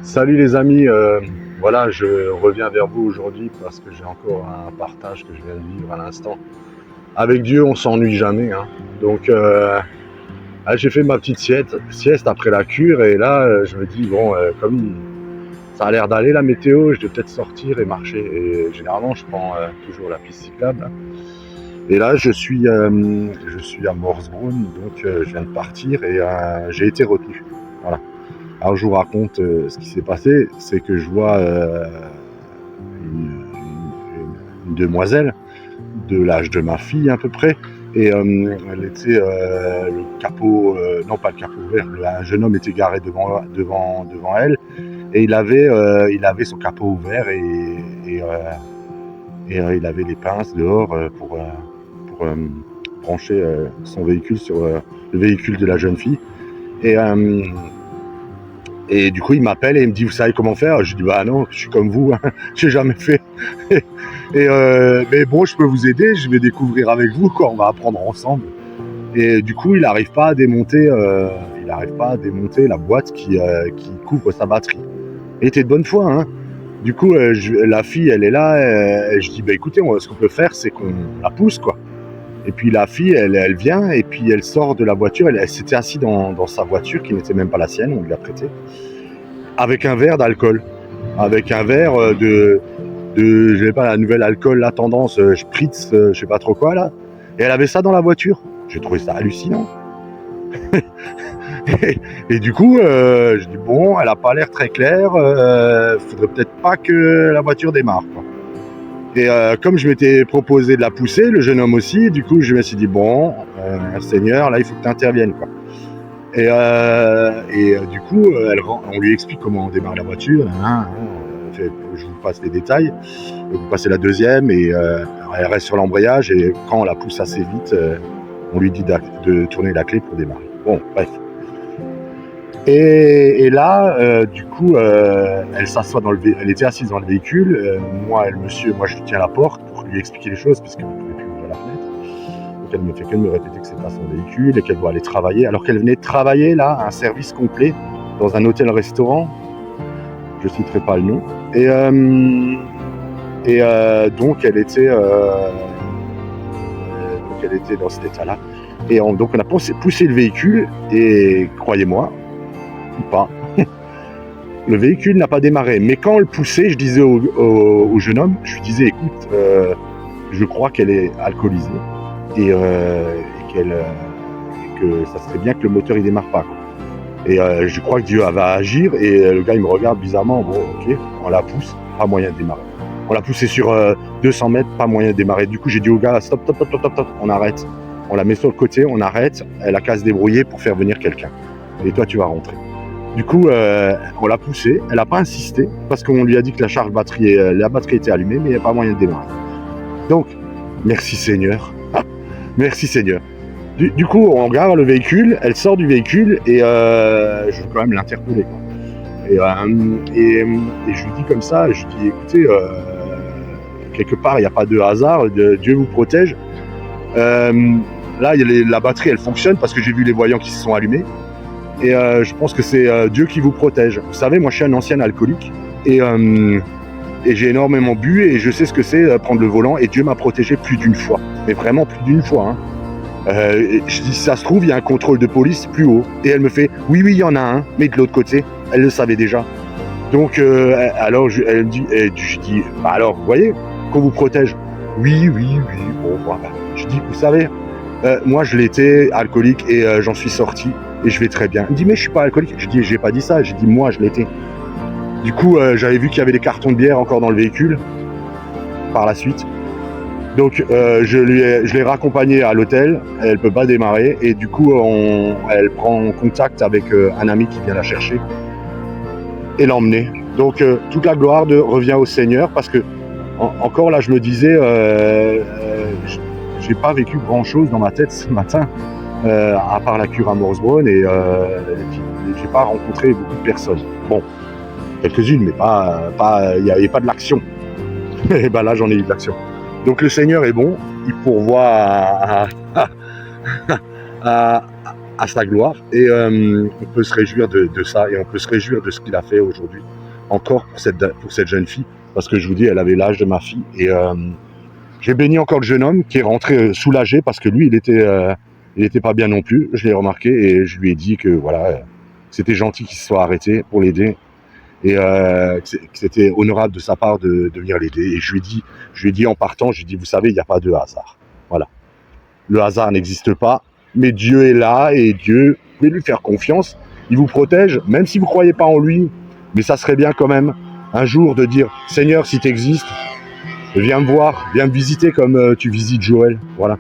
Salut les amis, voilà, je reviens vers vous aujourd'hui parce que j'ai encore un partage que je viens de vivre à l'instant. Avec Dieu, on s'ennuie jamais, hein. Donc, j'ai fait ma petite sieste après la cure et là, je me dis, bon, comme ça a l'air d'aller la météo, je vais peut-être sortir et marcher. Et généralement, je prends toujours la piste cyclable, hein. Et là, je suis à Morsbrunn, donc je viens de partir et j'ai été retenu. Voilà. Alors je vous raconte ce qui s'est passé, c'est que je vois une demoiselle de l'âge de ma fille à peu près, et elle était le capot, non pas le capot ouvert, un jeune homme était garé devant elle, et il avait son capot ouvert et il avait les pinces dehors pour brancher son véhicule sur le véhicule de la jeune fille. Et Et du coup, il m'appelle et il me dit, vous savez comment faire? Je dis, bah non, je suis comme vous, hein, j'ai jamais fait. Mais bon, je peux vous aider, je vais découvrir avec vous, quoi, on va apprendre ensemble. Et du coup, il n'arrive pas à démonter la boîte qui couvre sa batterie. Il était de bonne foi, hein. Du coup, la fille, elle est là, je dis, bah écoutez, ce qu'on peut faire, c'est qu'on la pousse, quoi. Et puis la fille, elle vient et puis elle sort de la voiture. Elle s'était assise dans sa voiture qui n'était même pas la sienne, on lui a prêté, avec un verre d'alcool, avec un verre je sais pas, la nouvelle alcool, la tendance Spritz, je sais pas trop quoi là. Et elle avait ça dans la voiture. J'ai trouvé ça hallucinant. et du coup, je dis bon, elle a pas l'air très claire. Faudrait peut-être pas que la voiture démarre, quoi. Et comme je m'étais proposé de la pousser, le jeune homme aussi, du coup je me suis dit bon, Seigneur, là il faut que tu interviennes, quoi. Et du coup, on lui explique comment on démarre la voiture. Je vous passe les détails. Vous passez la deuxième et elle reste sur l'embrayage. Et quand on la pousse assez vite, on lui dit de tourner la clé pour démarrer. Bon, bref. Et là, du coup, elle s'assoit elle était assise dans le véhicule. Moi, je lui tiens la porte pour lui expliquer les choses puisqu'elle ne pouvait plus ouvrir la fenêtre. Donc elle me fait que de me répéter que c'est pas son véhicule et qu'elle doit aller travailler. Alors qu'elle venait de travailler là, un service complet dans un hôtel-restaurant. Je citerai pas le nom. Donc elle était dans cet état-là. Et donc on a poussé le véhicule et croyez-moi, ou pas, le véhicule n'a pas démarré. Mais quand on le poussait, je disais au jeune homme, je lui disais, écoute, je crois qu'elle est alcoolisée et que ça serait bien que le moteur il démarre pas, quoi. Et je crois que Dieu va agir. Et le gars il me regarde bizarrement. Bon, ok, on la pousse, pas moyen de démarrer. On l'a poussé sur 200 mètres, pas moyen de démarrer. Du coup j'ai dit au gars, stop, on arrête. On la met sur le côté, on arrête. Elle a qu'à se débrouiller pour faire venir quelqu'un. Et toi tu vas rentrer. Du coup on l'a poussée. Elle n'a pas insisté parce qu'on lui a dit que la batterie était allumée, mais il n'y a pas moyen de démarrer. Donc merci Seigneur. Merci Seigneur. Du coup, on regarde le véhicule, elle sort du véhicule et je veux quand même l'interpeller, quoi. Et je lui dis comme ça, je lui dis écoutez, quelque part il n'y a pas de hasard, Dieu vous protège. Là, la batterie elle fonctionne parce que j'ai vu les voyants qui se sont allumés. Et je pense que c'est Dieu qui vous protège. Vous savez, moi je suis un ancien alcoolique et j'ai énormément bu et je sais ce que c'est prendre le volant, et Dieu m'a protégé plus d'une fois. Mais vraiment plus d'une fois, hein. Je dis, si ça se trouve, il y a un contrôle de police plus haut. Et elle me fait, oui, il y en a un, mais de l'autre côté. Elle le savait déjà. Donc, alors, elle me dit, je dis, bah alors, vous voyez, qu'on vous protège. Oui. Bon, voilà. Je dis, vous savez, moi, je l'étais alcoolique et j'en suis sorti et je vais très bien. Elle me dit, mais je suis pas alcoolique. Je dis, j'ai pas dit ça. J'ai dit, moi, je l'étais. Du coup, j'avais vu qu'il y avait des cartons de bière encore dans le véhicule par la suite. Donc je l'ai raccompagnée à l'hôtel, elle peut pas démarrer et du coup elle prend contact avec un ami qui vient la chercher et l'emmener. Donc toute la gloire revient au Seigneur, parce que encore là je me disais, j'ai pas vécu grand chose dans ma tête ce matin, à part la cure à Morsbrunn, et j'ai pas rencontré beaucoup de personnes. Bon, quelques-unes, mais il n'y avait pas de l'action. Et ben là j'en ai eu de l'action. Donc le Seigneur est bon, il pourvoit à à sa gloire. Et on peut se réjouir de ça, et on peut se réjouir de ce qu'il a fait aujourd'hui, encore pour cette jeune fille, parce que je vous dis, elle avait l'âge de ma fille. Et j'ai béni encore le jeune homme qui est rentré soulagé, parce que lui, il était pas bien non plus, je l'ai remarqué, et je lui ai dit que voilà, c'était gentil qu'il se soit arrêté pour l'aider, et que c'était honorable de sa part de venir l'aider. Et je lui ai dit en partant, je lui ai dit, vous savez, il n'y a pas de hasard. Voilà. Le hasard n'existe pas, mais Dieu est là, et Dieu, vous pouvez lui faire confiance, il vous protège, même si vous ne croyez pas en lui, mais ça serait bien quand même, un jour, de dire, Seigneur, si tu existes, viens me voir, viens me visiter comme tu visites Joël. Voilà.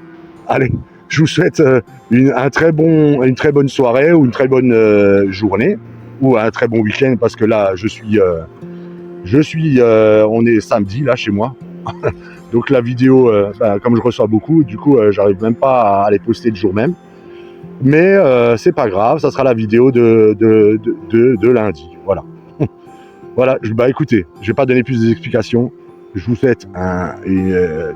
Allez, je vous souhaite une très bonne soirée, ou une très bonne journée, ou un très bon week-end, parce que là, on est samedi, là, chez moi. Donc la vidéo, comme je reçois beaucoup, du coup, j'arrive même pas à les poster le jour même. Mais c'est pas grave, ça sera la vidéo de lundi. Voilà. Voilà, écoutez, je vais pas donner plus d'explications. Je vous souhaite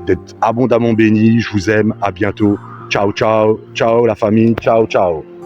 d'être abondamment bénis. Je vous aime. À bientôt. Ciao, ciao. Ciao la famille. Ciao, ciao.